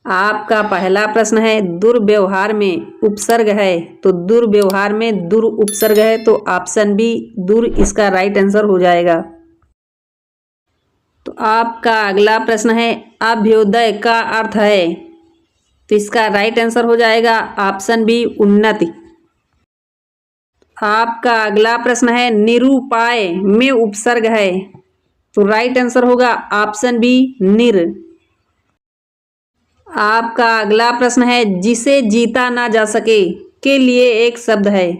आपका पहला प्रश्न है दुर्व्यवहार में उपसर्ग है, तो दुर्व्यवहार में दुर उपसर्ग है, तो ऑप्शन बी दुर इसका राइट आंसर हो जाएगा। तो आपका अगला प्रश्न है अभ्युदय का अर्थ है, तो इसका राइट आंसर हो जाएगा ऑप्शन बी उन्नति। आपका अगला प्रश्न है निरूपाय में उपसर्ग है, तो राइट आंसर होगा ऑप्शन बी निर। आपका अगला प्रश्न है जिसे जीता ना जा सके के लिए एक शब्द है,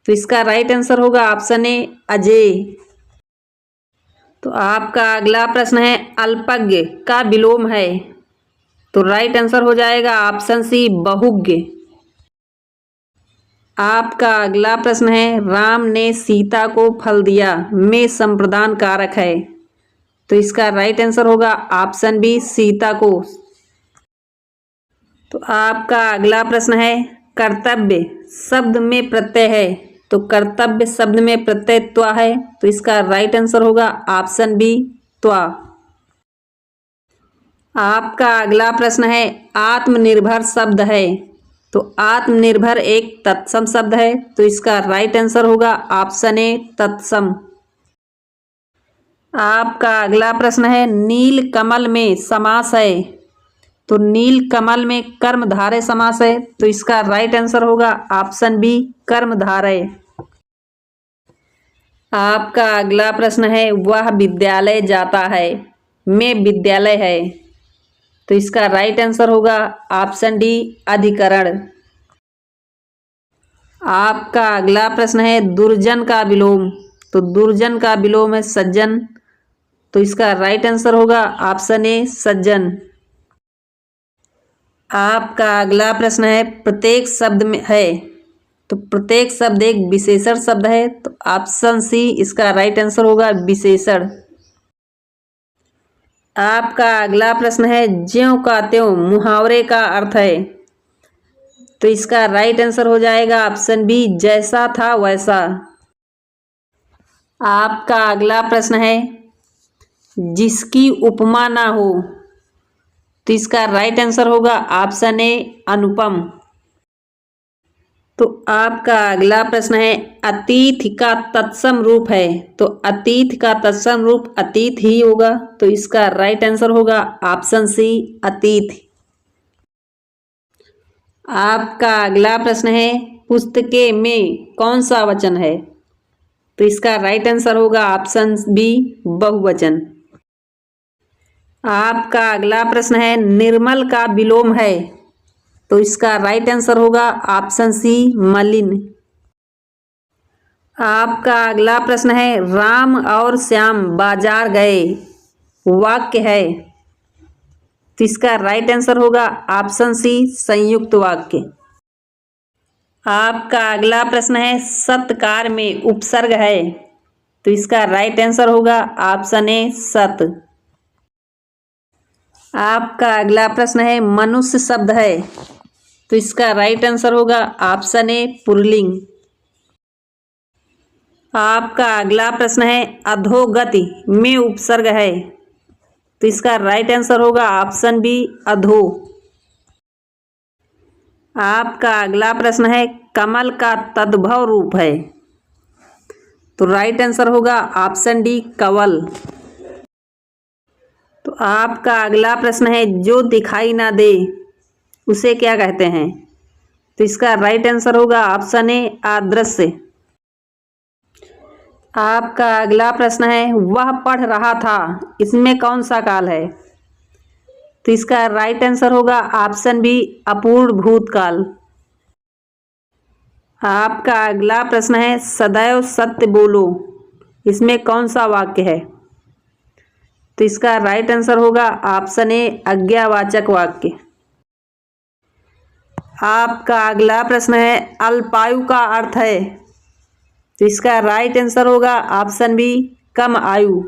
तो इसका राइट आंसर होगा ऑप्शन ए अजय। तो आपका अगला प्रश्न है अल्पज्ञ का विलोम है, तो राइट आंसर हो जाएगा ऑप्शन सी बहुज्ञ। आपका अगला प्रश्न है राम ने सीता को फल दिया में संप्रदान कारक है, तो इसका राइट आंसर होगा ऑप्शन बी सीता को। तो आपका अगला प्रश्न है कर्तव्य शब्द में प्रत्यय है, तो कर्तव्य शब्द में प्रत्यय त्वा है, तो इसका राइट आंसर होगा ऑप्शन बी त्वा। आपका अगला प्रश्न है आत्मनिर्भर शब्द है, तो आत्मनिर्भर एक तत्सम शब्द है, तो इसका राइट आंसर होगा ऑप्शन ए तत्सम। आपका अगला प्रश्न है नील कमल में समास है, तो नील कमल में कर्मधारय समास है, तो इसका राइट आंसर होगा ऑप्शन बी कर्मधारय। आपका अगला प्रश्न है वह विद्यालय जाता है में विद्यालय है, तो इसका राइट आंसर होगा ऑप्शन डी अधिकरण। आपका अगला प्रश्न है दुर्जन का विलोम, तो दुर्जन का विलोम है सज्जन, तो इसका राइट आंसर होगा ऑप्शन ए सज्जन। आपका अगला प्रश्न है प्रत्येक शब्द में है, तो प्रत्येक शब्द एक विशेषण शब्द है, तो ऑप्शन सी इसका राइट आंसर होगा विशेषण। आपका अगला प्रश्न है ज्यों का त्यों मुहावरे का अर्थ है, तो इसका राइट आंसर हो जाएगा ऑप्शन बी जैसा था वैसा। आपका अगला प्रश्न है जिसकी उपमा ना हो, तो इसका राइट आंसर होगा ऑप्शन ए अनुपम। तो आपका अगला प्रश्न है अतीत का तत्सम रूप है, तो अतीत का तत्सम रूप अतीत ही होगा, तो इसका राइट आंसर होगा ऑप्शन सी अतीत। आपका अगला प्रश्न है पुस्तके में कौन सा वचन है, तो इसका राइट आंसर होगा ऑप्शन बी बहुवचन। आपका अगला प्रश्न है निर्मल का विलोम है, तो इसका राइट आंसर होगा ऑप्शन सी मलिन। आपका अगला प्रश्न है राम और श्याम बाजार गए वाक्य है, तो इसका राइट आंसर होगा ऑप्शन सी संयुक्त वाक्य। आपका अगला प्रश्न है सत्कार में उपसर्ग है, तो इसका राइट आंसर होगा ऑप्शन ए सत। आपका अगला प्रश्न है मनुष्य शब्द है, तो इसका राइट आंसर होगा ऑप्शन ए पुल्लिंग। आपका अगला प्रश्न है अधोगति में उपसर्ग है, तो इसका राइट आंसर होगा ऑप्शन बी अधो। आपका अगला प्रश्न है कमल का तद्भव रूप है, तो राइट आंसर होगा ऑप्शन डी कवल। तो आपका अगला प्रश्न है जो दिखाई ना दे उसे क्या कहते हैं, तो इसका राइट आंसर होगा ऑप्शन ए अदृश्य। आपका अगला प्रश्न है वह पढ़ रहा था इसमें कौन सा काल है, तो इसका राइट आंसर होगा ऑप्शन बी अपूर्ण भूतकाल। आपका अगला प्रश्न है सदैव सत्य बोलो इसमें कौन सा वाक्य है, तो इसका राइट आंसर होगा ऑप्शन ए आज्ञावाचक वाक्य। आपका अगला प्रश्न है अल्पायु का अर्थ है, तो इसका राइट आंसर होगा ऑप्शन बी कम आयु।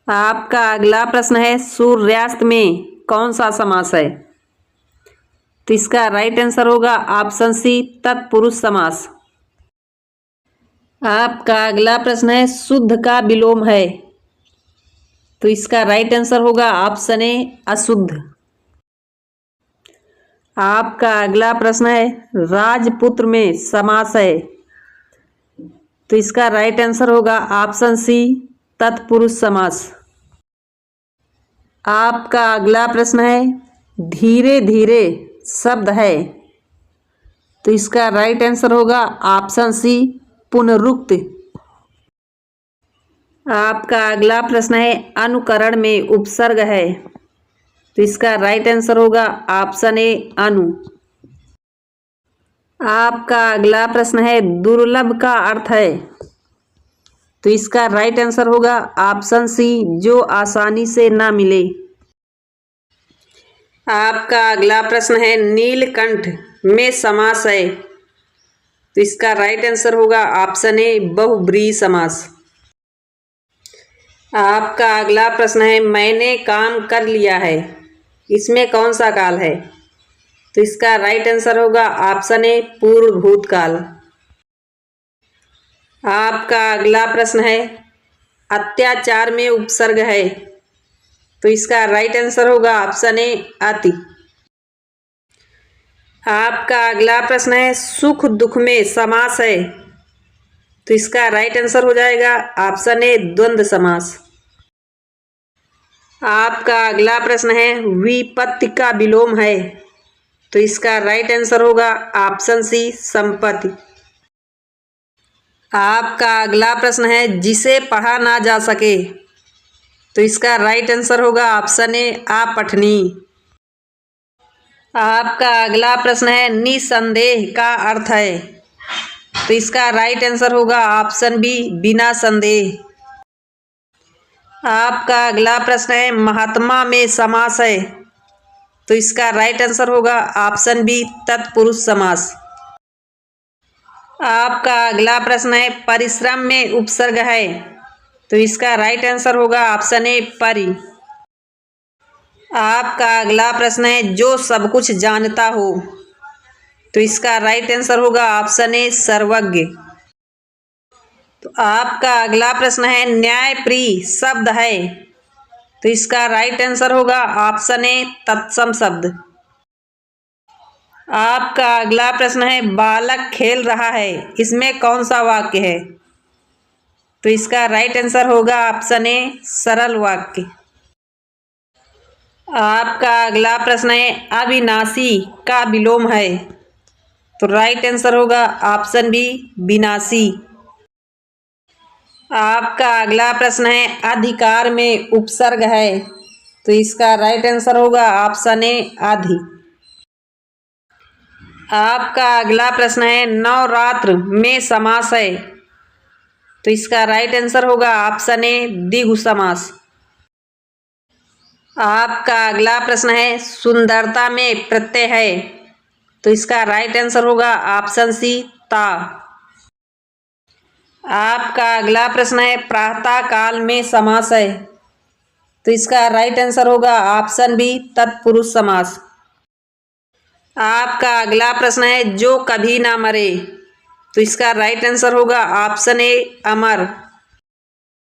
आपका अगला प्रश्न है सूर्यास्त में कौन सा समास है, तो इसका राइट आंसर होगा ऑप्शन सी तत्पुरुष समास। आपका अगला प्रश्न है शुद्ध का विलोम है, तो इसका राइट आंसर होगा ऑप्शन ए अशुद्ध। आपका अगला प्रश्न है राजपुत्र में समास है, तो इसका राइट आंसर होगा ऑप्शन सी तत्पुरुष समास। आपका अगला प्रश्न है धीरे धीरे शब्द है, तो इसका राइट आंसर होगा ऑप्शन सी पुनरुक्त। आपका अगला प्रश्न है अनुकरण में उपसर्ग है, तो इसका राइट आंसर होगा ऑप्शन ए अनु। आपका अगला प्रश्न है दुर्लभ का अर्थ है, तो इसका राइट आंसर होगा ऑप्शन सी जो आसानी से ना मिले। आपका अगला प्रश्न है नीलकंठ में समास है, तो इसका राइट आंसर होगा ऑप्शन ए बहुब्रीहि समास। आपका अगला प्रश्न है मैंने काम कर लिया है, इसमें कौन सा काल है, तो इसका राइट आंसर होगा ऑप्शन ए पूर्व भूतकाल। आपका अगला प्रश्न है अत्याचार में उपसर्ग है, तो इसका राइट आंसर होगा ऑप्शन ए अति। आपका अगला प्रश्न है सुख दुख में समास है, तो इसका राइट आंसर हो जाएगा ऑप्शन ए द्वंद्व समास। आपका अगला प्रश्न है विपत्ति का विलोम है, तो इसका राइट आंसर होगा ऑप्शन सी संपत्ति। आपका अगला प्रश्न है जिसे पढ़ा ना जा सके, तो इसका राइट आंसर होगा ऑप्शन ए अपठनीय। आपका अगला प्रश्न है निसंदेह का अर्थ है, तो इसका राइट आंसर होगा ऑप्शन बी बिना संदेह। आपका अगला प्रश्न है महात्मा में समास है, तो इसका राइट आंसर होगा ऑप्शन बी तत्पुरुष समास। आपका अगला प्रश्न है परिश्रम में उपसर्ग है, तो इसका राइट आंसर होगा ऑप्शन ए परि। आपका अगला प्रश्न है जो सब कुछ जानता हो, तो इसका राइट आंसर होगा ऑप्शन ए सर्वज्ञ। तो आपका अगला प्रश्न है न्यायप्रिय शब्द है, तो इसका राइट आंसर होगा ऑप्शन ए तत्सम शब्द। आपका अगला प्रश्न है बालक खेल रहा है, इसमें कौन सा वाक्य है, तो इसका राइट आंसर होगा ऑप्शन ए सरल वाक्य। आपका अगला प्रश्न है अविनाशी का विलोम है, तो राइट आंसर होगा ऑप्शन बी विनाशी। आपका अगला प्रश्न है अधिकार में उपसर्ग है, तो इसका राइट आंसर होगा ऑप्शन ए आधि। आपका अगला प्रश्न है नवरात्र में समास है, तो इसका राइट आंसर होगा ऑप्शन ए द्विगु समास। आपका अगला प्रश्न है सुंदरता में प्रत्यय है, तो इसका राइट आंसर होगा ऑप्शन सी ता। आपका अगला प्रश्न है प्रातः काल में समास है, तो इसका राइट आंसर होगा ऑप्शन बी तत्पुरुष समास। आपका अगला प्रश्न है जो कभी ना मरे, तो इसका राइट आंसर होगा ऑप्शन ए अमर।